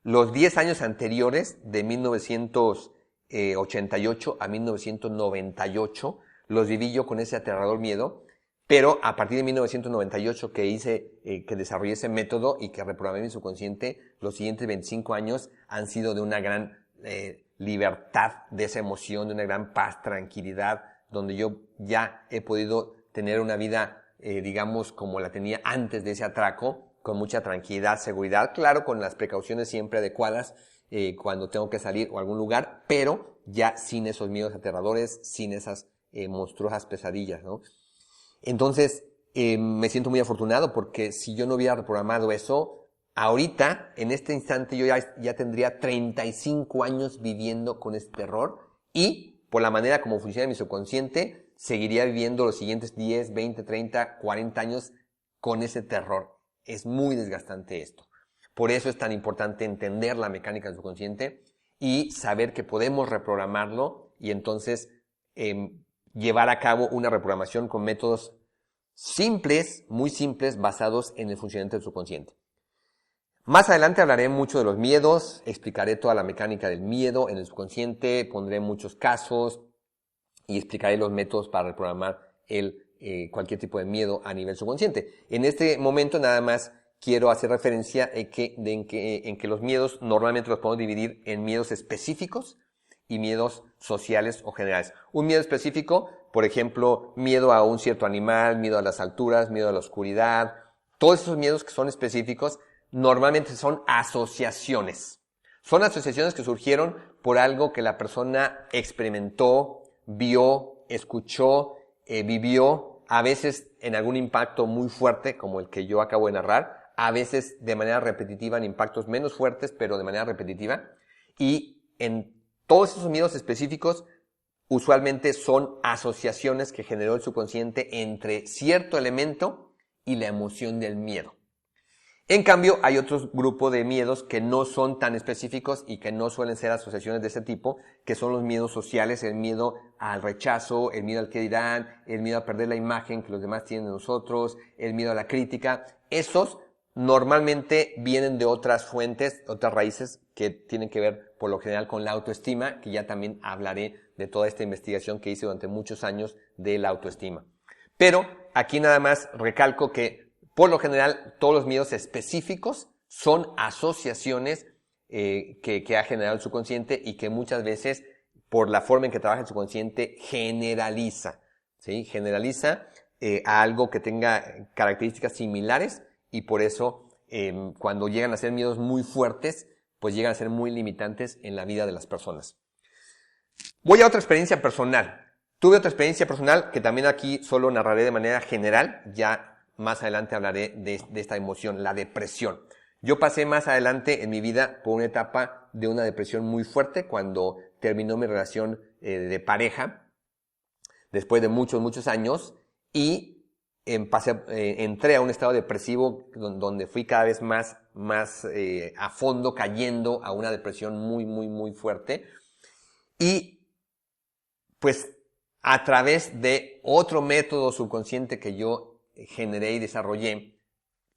Los 10 años anteriores, de 1988 a 1998, los viví yo con ese aterrador miedo, pero a partir de 1998 que desarrollé ese método y que reprogramé mi subconsciente, los siguientes 25 años han sido de una gran libertad de esa emoción, de una gran paz, tranquilidad, donde yo ya he podido tener una vida digamos, como la tenía antes de ese atraco, con mucha tranquilidad, seguridad, claro, con las precauciones siempre adecuadas cuando tengo que salir o a algún lugar, pero ya sin esos miedos aterradores, sin esas monstruosas pesadillas, ¿no? Entonces, me siento muy afortunado porque si yo no hubiera reprogramado eso, ahorita, en este instante, yo ya tendría 35 años viviendo con este terror y, por la manera como funciona mi subconsciente, seguiría viviendo los siguientes 10, 20, 30, 40 años con ese terror. Es muy desgastante esto. Por eso es tan importante entender la mecánica del subconsciente y saber que podemos reprogramarlo y entonces llevar a cabo una reprogramación con métodos simples, muy simples, basados en el funcionamiento del subconsciente. Más adelante hablaré mucho de los miedos, explicaré toda la mecánica del miedo en el subconsciente, pondré muchos casos y explicaré los métodos para reprogramar cualquier tipo de miedo a nivel subconsciente. En este momento nada más quiero hacer referencia en que los miedos normalmente los podemos dividir en miedos específicos y miedos sociales o generales. Un miedo específico, por ejemplo, miedo a un cierto animal, miedo a las alturas, miedo a la oscuridad. Todos esos miedos que son específicos normalmente son asociaciones. Son asociaciones que surgieron por algo que la persona experimentó, vio, escuchó, vivió, a veces en algún impacto muy fuerte, como el que yo acabo de narrar, a veces de manera repetitiva en impactos menos fuertes, pero de manera repetitiva. Y en todos esos miedos específicos, usualmente son asociaciones que generó el subconsciente entre cierto elemento y la emoción del miedo. En cambio, hay otro grupo de miedos que no son tan específicos y que no suelen ser asociaciones de ese tipo, que son los miedos sociales, el miedo al rechazo, el miedo al que dirán, el miedo a perder la imagen que los demás tienen de nosotros, el miedo a la crítica. Esos normalmente vienen de otras fuentes, otras raíces que tienen que ver por lo general con la autoestima, que ya también hablaré de toda esta investigación que hice durante muchos años de la autoestima. Pero aquí nada más recalco que por lo general, todos los miedos específicos son asociaciones que ha generado el subconsciente y que muchas veces, por la forma en que trabaja el subconsciente, generaliza. ¿Sí? Generaliza a algo que tenga características similares y por eso cuando llegan a ser miedos muy fuertes, pues llegan a ser muy limitantes en la vida de las personas. Voy a otra experiencia personal. Tuve otra experiencia personal que también aquí solo narraré de manera general, ya más adelante hablaré de esta emoción, la depresión. Yo pasé más adelante en mi vida por una etapa de una depresión muy fuerte cuando terminó mi relación de pareja, después de muchos años, y entré a un estado depresivo donde fui cada vez más a fondo, cayendo a una depresión muy fuerte. Y pues a través de otro método subconsciente que yo generé y desarrollé,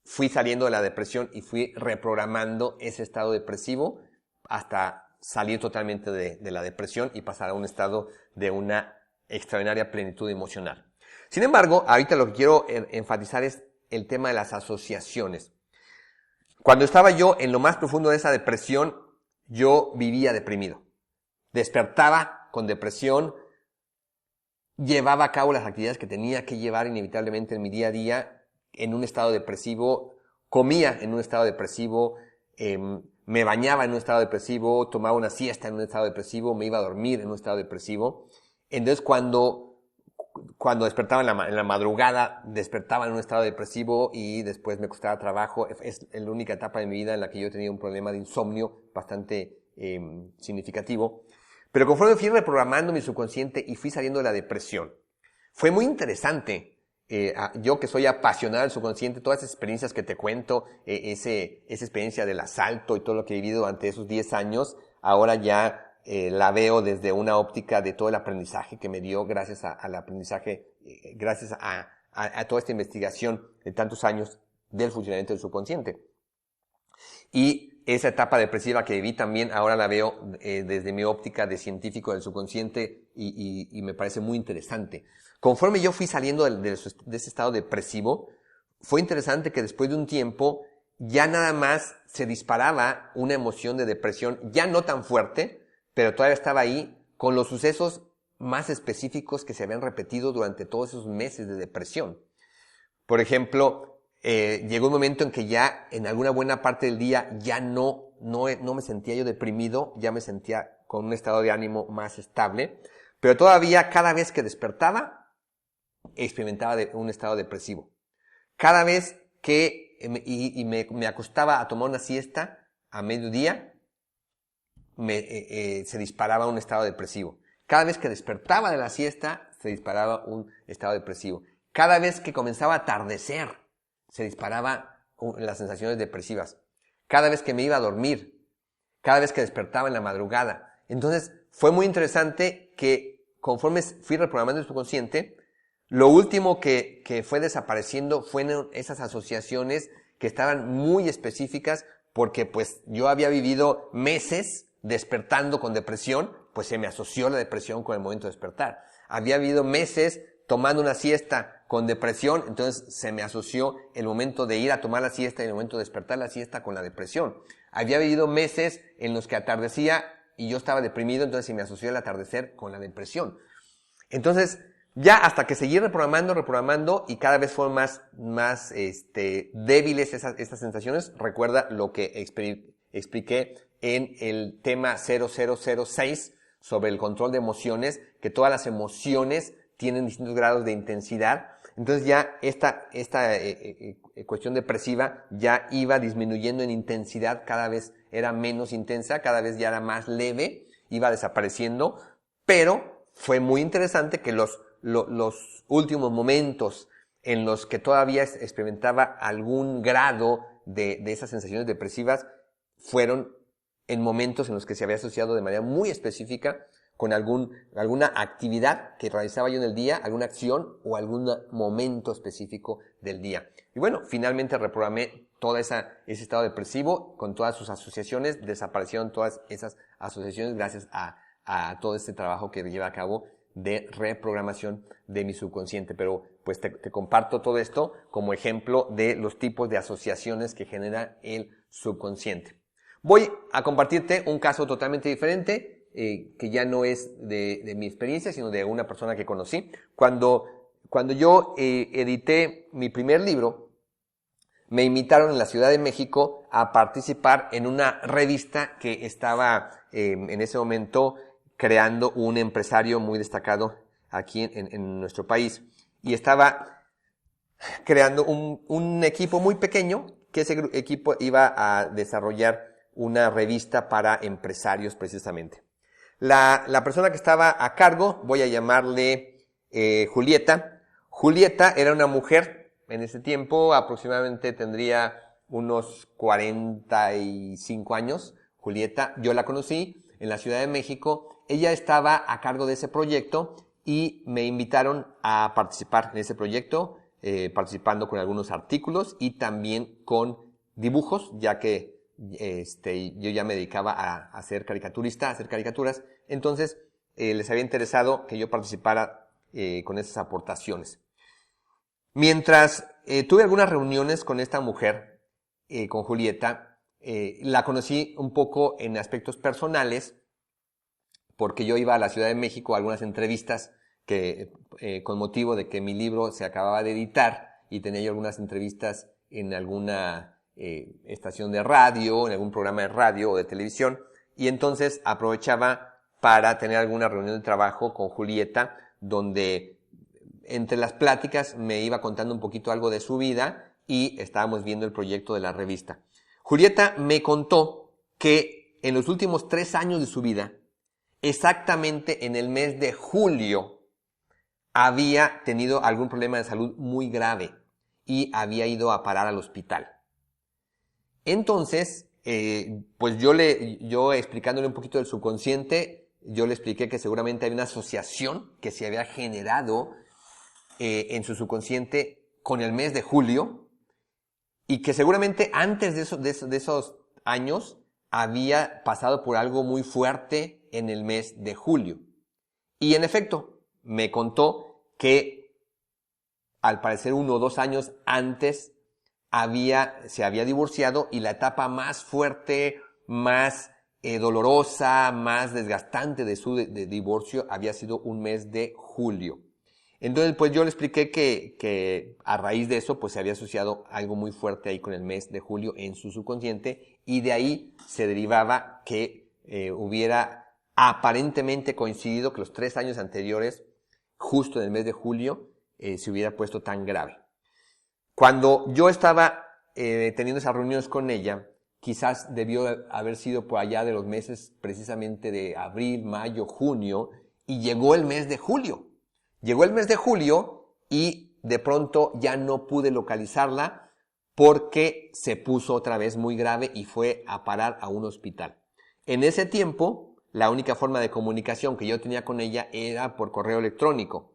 fui saliendo de la depresión y fui reprogramando ese estado depresivo hasta salir totalmente de la depresión y pasar a un estado de una extraordinaria plenitud emocional. Sin embargo, ahorita lo que quiero enfatizar es el tema de las asociaciones. Cuando estaba yo en lo más profundo de esa depresión, yo vivía deprimido. Despertaba con depresión, llevaba a cabo las actividades que tenía que llevar inevitablemente en mi día a día en un estado depresivo, comía en un estado depresivo, me bañaba en un estado depresivo, tomaba una siesta en un estado depresivo, me iba a dormir en un estado depresivo. Entonces cuando despertaba en la madrugada, despertaba en un estado depresivo y después me costaba trabajo. Es la única etapa de mi vida en la que yo tenía un problema de insomnio bastante significativo. Pero conforme fui reprogramando mi subconsciente y fui saliendo de la depresión, fue muy interesante. Yo que soy apasionado del subconsciente, todas esas experiencias que te cuento, esa experiencia del asalto y todo lo que he vivido durante esos 10 años, ahora ya la veo desde una óptica de todo el aprendizaje que me dio gracias al aprendizaje, gracias a toda esta investigación de tantos años del funcionamiento del subconsciente. Y esa etapa depresiva que viví también ahora la veo desde mi óptica de científico del subconsciente y me parece muy interesante. Conforme yo fui saliendo de ese estado depresivo, fue interesante que después de un tiempo ya nada más se disparaba una emoción de depresión, ya no tan fuerte, pero todavía estaba ahí con los sucesos más específicos que se habían repetido durante todos esos meses de depresión. Por ejemplo, llegó un momento en que ya en alguna buena parte del día ya no me sentía yo deprimido, ya me sentía con un estado de ánimo más estable, pero todavía cada vez que despertaba experimentaba un estado depresivo. Cada vez que me acostaba a tomar una siesta a mediodía, se disparaba un estado depresivo. Cada vez que despertaba de la siesta, se disparaba un estado depresivo. Cada vez que comenzaba a atardecer, se disparaba las sensaciones depresivas. Cada vez que me iba a dormir, cada vez que despertaba en la madrugada. Entonces, fue muy interesante que conforme fui reprogramando el subconsciente, lo último que fue desapareciendo fueron esas asociaciones que estaban muy específicas, porque pues yo había vivido meses despertando con depresión, pues se me asoció la depresión con el momento de despertar. Había vivido meses tomando una siesta con depresión, entonces se me asoció el momento de ir a tomar la siesta y el momento de despertar la siesta con la depresión. Había vivido meses en los que atardecía y yo estaba deprimido, entonces se me asoció el atardecer con la depresión. Entonces, ya hasta que seguí reprogramando y cada vez fueron más débiles estas sensaciones. Recuerda lo que expliqué en el tema 0006 sobre el control de emociones, que todas las emociones tienen distintos grados de intensidad. Entonces ya esta cuestión depresiva ya iba disminuyendo en intensidad, cada vez era menos intensa, cada vez ya era más leve, iba desapareciendo, pero fue muy interesante que los últimos momentos en los que todavía experimentaba algún grado de esas sensaciones depresivas fueron en momentos en los que se había asociado de manera muy específica con alguna actividad que realizaba yo en el día, alguna acción o algún momento específico del día. Y bueno, finalmente reprogramé todo ese estado depresivo con todas sus asociaciones, desaparecieron todas esas asociaciones gracias a todo este trabajo que lleva a cabo de reprogramación de mi subconsciente. Pero pues te comparto todo esto como ejemplo de los tipos de asociaciones que genera el subconsciente. Voy a compartirte un caso totalmente diferente, que ya no es de mi experiencia, sino de una persona que conocí. Cuando yo edité mi primer libro, me invitaron en la Ciudad de México a participar en una revista que estaba en ese momento creando un empresario muy destacado aquí en nuestro país. Y estaba creando un equipo muy pequeño, que ese equipo iba a desarrollar una revista para empresarios precisamente. La persona que estaba a cargo, voy a llamarle Julieta. Julieta era una mujer, en ese tiempo aproximadamente tendría unos 45 años. Julieta, yo la conocí en la Ciudad de México. Ella estaba a cargo de ese proyecto y me invitaron a participar en ese proyecto, participando con algunos artículos y también con dibujos, ya que yo ya me dedicaba a ser caricaturista, a hacer caricaturas. Entonces, les había interesado que yo participara con esas aportaciones. Mientras tuve algunas reuniones con esta mujer, con Julieta, la conocí un poco en aspectos personales, porque yo iba a la Ciudad de México a algunas entrevistas que, con motivo de que mi libro se acababa de editar y tenía yo algunas entrevistas en alguna estación de radio, en algún programa de radio o de televisión, y entonces aprovechaba para tener alguna reunión de trabajo con Julieta, donde entre las pláticas me iba contando un poquito algo de su vida y estábamos viendo el proyecto de la revista. Julieta me contó que en los últimos 3 años de su vida, exactamente en el mes de julio, había tenido algún problema de salud muy grave y había ido a parar al hospital. Entonces, pues yo explicándole un poquito del subconsciente, yo le expliqué que seguramente hay una asociación que se había generado en su subconsciente con el mes de julio y que seguramente antes de esos años había pasado por algo muy fuerte en el mes de julio. Y en efecto, me contó que al parecer 1 o 2 años antes se había divorciado y la etapa más fuerte, más dolorosa, más desgastante de su divorcio había sido un mes de julio. Entonces, pues yo le expliqué que a raíz de eso, pues se había asociado algo muy fuerte ahí con el mes de julio en su subconsciente y de ahí se derivaba que hubiera aparentemente coincidido que los 3 años anteriores, justo en el mes de julio, se hubiera puesto tan grave. Cuando yo estaba teniendo esas reuniones con ella, quizás debió haber sido por allá de los meses precisamente de abril, mayo, junio, y llegó el mes de julio. Llegó el mes de julio y de pronto ya no pude localizarla porque se puso otra vez muy grave y fue a parar a un hospital. En ese tiempo, la única forma de comunicación que yo tenía con ella era por correo electrónico.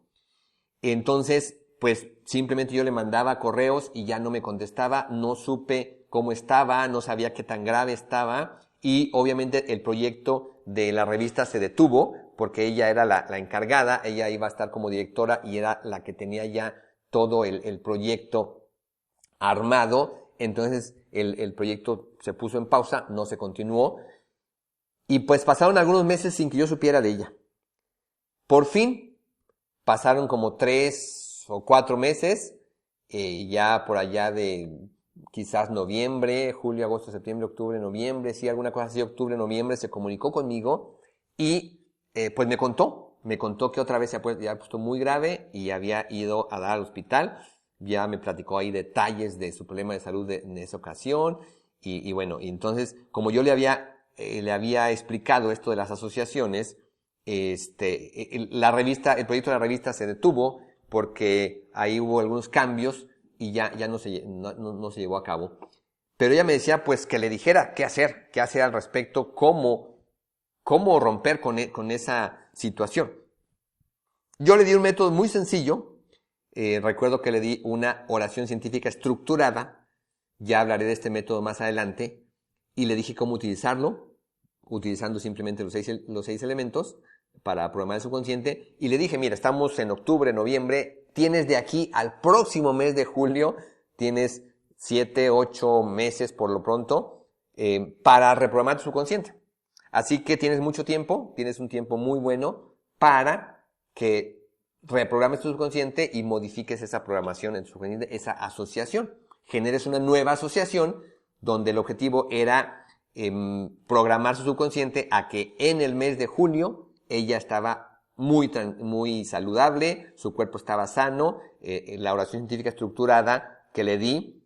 Entonces, pues simplemente yo le mandaba correos y ya no me contestaba, no supe cómo estaba, no sabía qué tan grave estaba y obviamente el proyecto de la revista se detuvo porque ella era la encargada, ella iba a estar como directora y era la que tenía ya todo el proyecto armado. Entonces el proyecto se puso en pausa, no se continuó y pues pasaron algunos meses sin que yo supiera de ella. Por fin pasaron como 3 o 4 meses, ya por allá de quizás noviembre, julio, agosto, septiembre, octubre, noviembre, sí, alguna cosa así, octubre, noviembre, se comunicó conmigo y pues me contó que otra vez se había puesto muy grave y había ido a dar al hospital. Ya me platicó ahí detalles de su problema de salud en esa ocasión y bueno, y entonces como yo le había explicado esto de las asociaciones, el proyecto de la revista se detuvo porque ahí hubo algunos cambios y ya no se llevó a cabo. Pero ella me decía pues que le dijera qué hacer al respecto, cómo romper con esa situación. Yo le di un método muy sencillo. Recuerdo que le di una oración científica estructurada, ya hablaré de este método más adelante, y le dije cómo utilizarlo, utilizando simplemente los seis elementos para programar el subconsciente, y le dije, mira, estamos en octubre, noviembre, tienes de aquí al próximo mes de julio, tienes 7, 8 meses por lo pronto, para reprogramar tu subconsciente. Así que tienes mucho tiempo, tienes un tiempo muy bueno para que reprogrames tu subconsciente y modifiques esa programación en tu subconsciente, esa asociación. Generes una nueva asociación donde el objetivo era programar su subconsciente a que en el mes de julio ella estaba muy saludable, su cuerpo estaba sano, la oración científica estructurada que le di,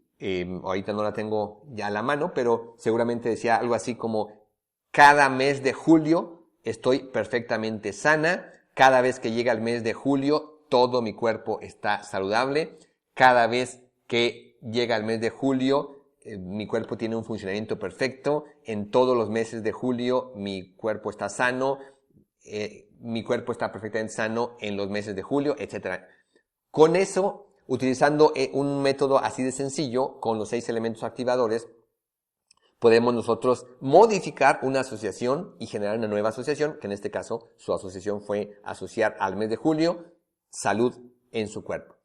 ahorita no la tengo ya a la mano, pero seguramente decía algo así como: cada mes de julio estoy perfectamente sana. Cada vez que llega el mes de julio, todo mi cuerpo está saludable. Cada vez que llega el mes de julio, mi cuerpo tiene un funcionamiento perfecto. En todos los meses de julio, mi cuerpo está sano. Mi cuerpo está perfectamente sano en los meses de julio, etc. Con eso, utilizando un método así de sencillo, con los 6 elementos activadores, podemos nosotros modificar una asociación y generar una nueva asociación, que en este caso su asociación fue asociar al mes de julio salud en su cuerpo.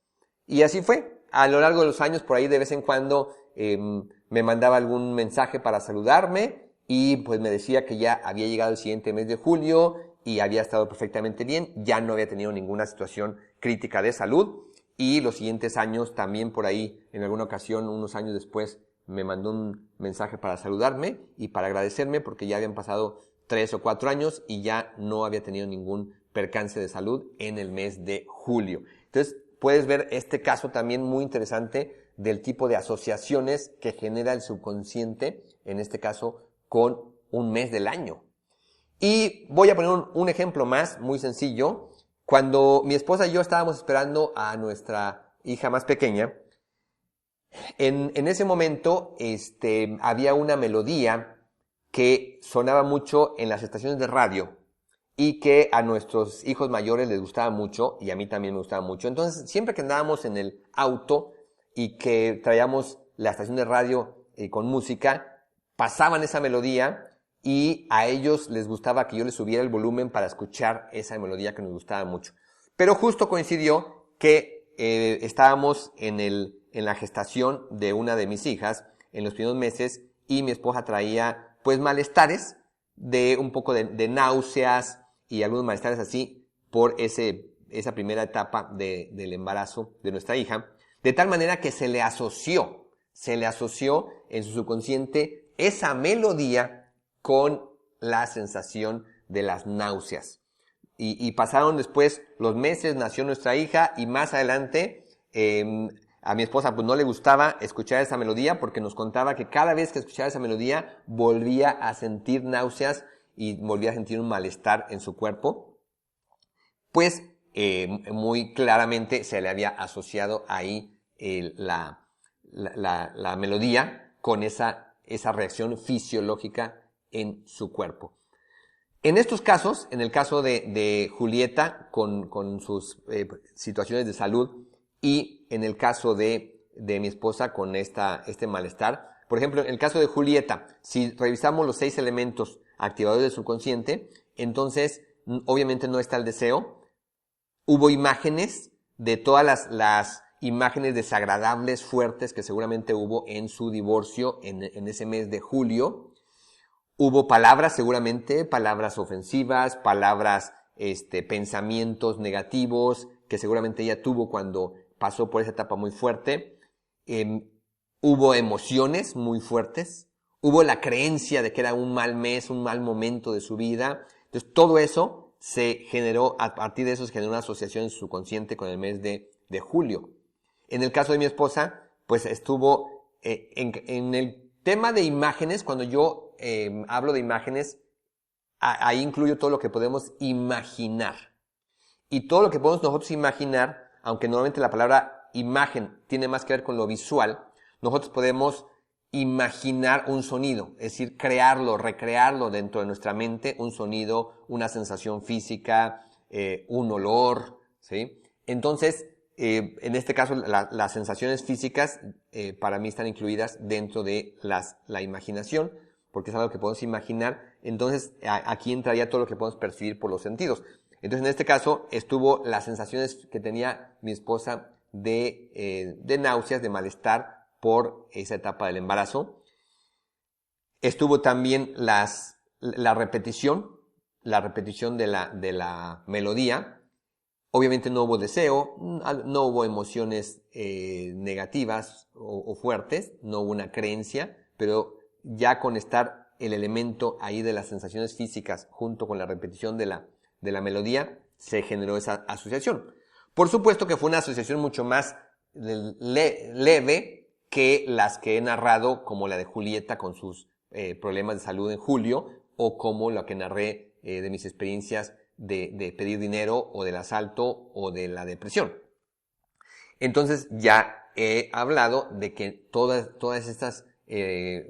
Y así fue. A lo largo de los años, por ahí de vez en cuando me mandaba algún mensaje para saludarme y pues me decía que ya había llegado el siguiente mes de julio y había estado perfectamente bien, ya no había tenido ninguna situación crítica de salud y los siguientes años también por ahí, en alguna ocasión, unos años después, me mandó un mensaje para saludarme y para agradecerme porque ya habían pasado 3 o 4 años y ya no había tenido ningún percance de salud en el mes de julio. Entonces, puedes ver este caso también muy interesante del tipo de asociaciones que genera el subconsciente, en este caso, con un mes del año. Y voy a poner un ejemplo más, muy sencillo. Cuando mi esposa y yo estábamos esperando a nuestra hija más pequeña, en ese momento había una melodía que sonaba mucho en las estaciones de radio y que a nuestros hijos mayores les gustaba mucho y a mí también me gustaba mucho. Entonces, siempre que andábamos en el auto y que traíamos la estación de radio con música, pasaban esa melodía y a ellos les gustaba que yo les subiera el volumen para escuchar esa melodía que nos gustaba mucho. Pero justo coincidió que estábamos en la gestación de una de mis hijas en los primeros meses y mi esposa traía pues malestares de un poco de náuseas y algunos malestares así por esa primera etapa del embarazo de nuestra hija, de tal manera que se le asoció en su subconsciente esa melodía con la sensación de las náuseas. Y pasaron después los meses, nació nuestra hija y más adelante a mi esposa pues no le gustaba escuchar esa melodía porque nos contaba que cada vez que escuchaba esa melodía volvía a sentir náuseas y volvía a sentir un malestar en su cuerpo. Pues muy claramente se le había asociado ahí la melodía con esa reacción fisiológica en su cuerpo. En estos casos, en el caso de Julieta con sus situaciones de salud y en el caso de mi esposa con este malestar, por ejemplo, en el caso de Julieta, si revisamos los 6 elementos activadores del subconsciente, entonces obviamente no está el deseo. Hubo imágenes de todas las imágenes desagradables, fuertes, que seguramente hubo en su divorcio en ese mes de julio. Hubo palabras, seguramente, palabras ofensivas, palabras, pensamientos negativos, que seguramente ella tuvo cuando pasó por esa etapa muy fuerte. Hubo emociones muy fuertes. Hubo la creencia de que era un mal mes, un mal momento de su vida. Entonces, todo eso se generó, a partir de eso se generó una asociación en su subconsciente con el mes de julio. En el caso de mi esposa, pues estuvo en el tema de imágenes. Cuando yo hablo de imágenes, ahí incluyo todo lo que podemos imaginar. Y todo lo que podemos nosotros imaginar, aunque normalmente la palabra imagen tiene más que ver con lo visual, nosotros podemos imaginar un sonido, es decir, crearlo, recrearlo dentro de nuestra mente, un sonido, una sensación física, un olor, ¿sí? Entonces, en este caso, las sensaciones físicas para mí están incluidas dentro de la imaginación, porque es algo que podemos imaginar. Entonces, aquí entraría todo lo que podemos percibir por los sentidos. Entonces, en este caso, estuvo las sensaciones que tenía mi esposa de náuseas, de malestar por esa etapa del embarazo. Estuvo también la repetición de la melodía. Obviamente no hubo deseo, no hubo emociones negativas o fuertes, no hubo una creencia, pero ya con estar el elemento ahí de las sensaciones físicas junto con la repetición de la melodía, se generó esa asociación. Por supuesto que fue una asociación mucho más leve que las que he narrado, como la de Julieta con sus problemas de salud en julio, o como la que narré de mis experiencias de pedir dinero, o del asalto, o de la depresión. Entonces ya he hablado de que todas estas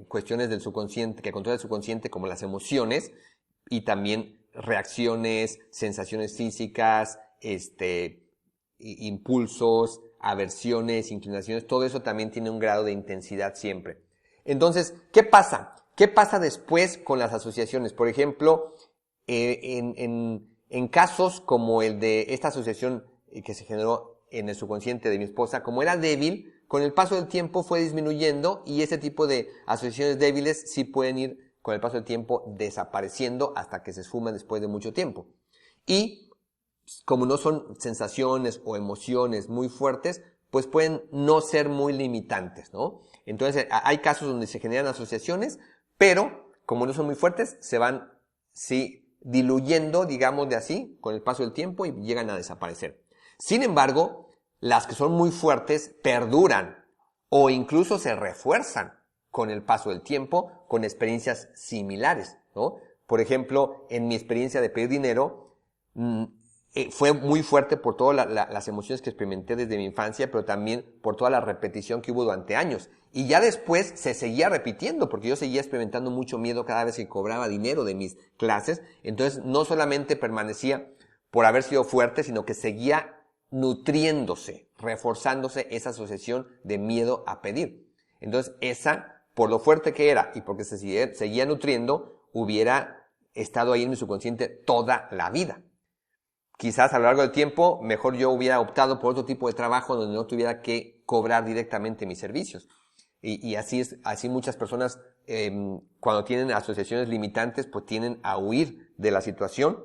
cuestiones del subconsciente, que controla el subconsciente, como las emociones, y también reacciones, sensaciones físicas, impulsos, aversiones, inclinaciones, todo eso también tiene un grado de intensidad siempre. Entonces, ¿qué pasa? ¿Qué pasa después con las asociaciones? Por ejemplo, en casos como el de esta asociación que se generó en el subconsciente de mi esposa, como era débil, con el paso del tiempo fue disminuyendo, y ese tipo de asociaciones débiles sí pueden ir con el paso del tiempo desapareciendo hasta que se esfuman después de mucho tiempo. Y como no son sensaciones o emociones muy fuertes, pues pueden no ser muy limitantes, ¿no? Entonces, hay casos donde se generan asociaciones, pero como no son muy fuertes, se van, sí, diluyendo, digamos de así, con el paso del tiempo, y llegan a desaparecer. Sin embargo, las que son muy fuertes perduran o incluso se refuerzan con el paso del tiempo, con experiencias similares, ¿no? Por ejemplo, en mi experiencia de pedir dinero, fue muy fuerte por todas las emociones que experimenté desde mi infancia, pero también por toda la repetición que hubo durante años. Y ya después se seguía repitiendo, porque yo seguía experimentando mucho miedo cada vez que cobraba dinero de mis clases. Entonces, no solamente permanecía por haber sido fuerte, sino que seguía nutriéndose, reforzándose esa asociación de miedo a pedir. Entonces, esa, por lo fuerte que era y porque se seguía nutriendo, hubiera estado ahí en mi subconsciente toda la vida. Quizás a lo largo del tiempo, mejor yo hubiera optado por otro tipo de trabajo donde no tuviera que cobrar directamente mis servicios. Y así muchas personas, cuando tienen asociaciones limitantes, pues tienden a huir de la situación,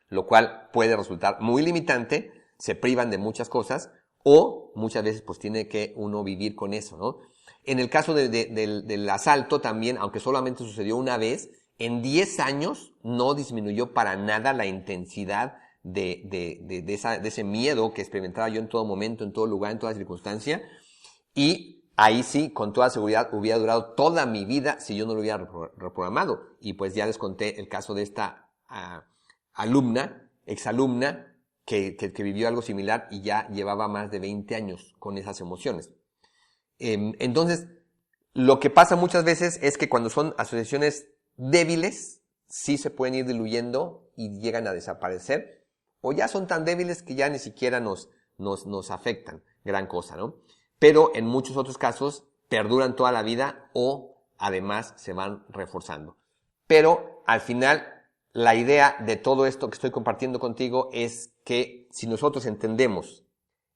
lo cual puede resultar muy limitante, se privan de muchas cosas, o muchas veces pues tiene que uno vivir con eso, ¿no? En el caso del asalto también, aunque solamente sucedió una vez, en 10 años no disminuyó para nada la intensidad de ese miedo que experimentaba yo en todo momento, en todo lugar, en toda circunstancia. Y ahí sí, con toda seguridad, hubiera durado toda mi vida si yo no lo hubiera reprogramado. Y pues ya les conté el caso de esta exalumna, que vivió algo similar y ya llevaba más de 20 años con esas emociones. Entonces, lo que pasa muchas veces es que cuando son asociaciones débiles, sí se pueden ir diluyendo y llegan a desaparecer, o ya son tan débiles que ya ni siquiera nos afectan, gran cosa, ¿no? Pero en muchos otros casos perduran toda la vida o además se van reforzando. Pero al final, la idea de todo esto que estoy compartiendo contigo es que si nosotros entendemos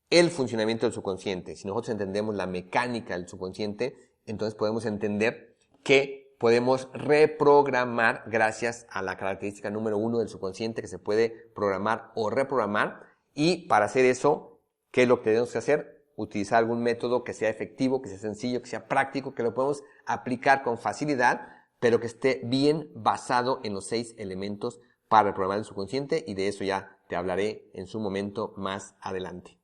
el funcionamiento del subconsciente, si nosotros entendemos la mecánica del subconsciente, entonces podemos entender que podemos reprogramar gracias a la característica número 1 del subconsciente, que se puede programar o reprogramar. Y para hacer eso, ¿qué es lo que tenemos que hacer? Utilizar algún método que sea efectivo, que sea sencillo, que sea práctico, que lo podemos aplicar con facilidad, pero que esté bien basado en los 6 elementos para reprogramar el subconsciente, y de eso ya te hablaré en su momento más adelante.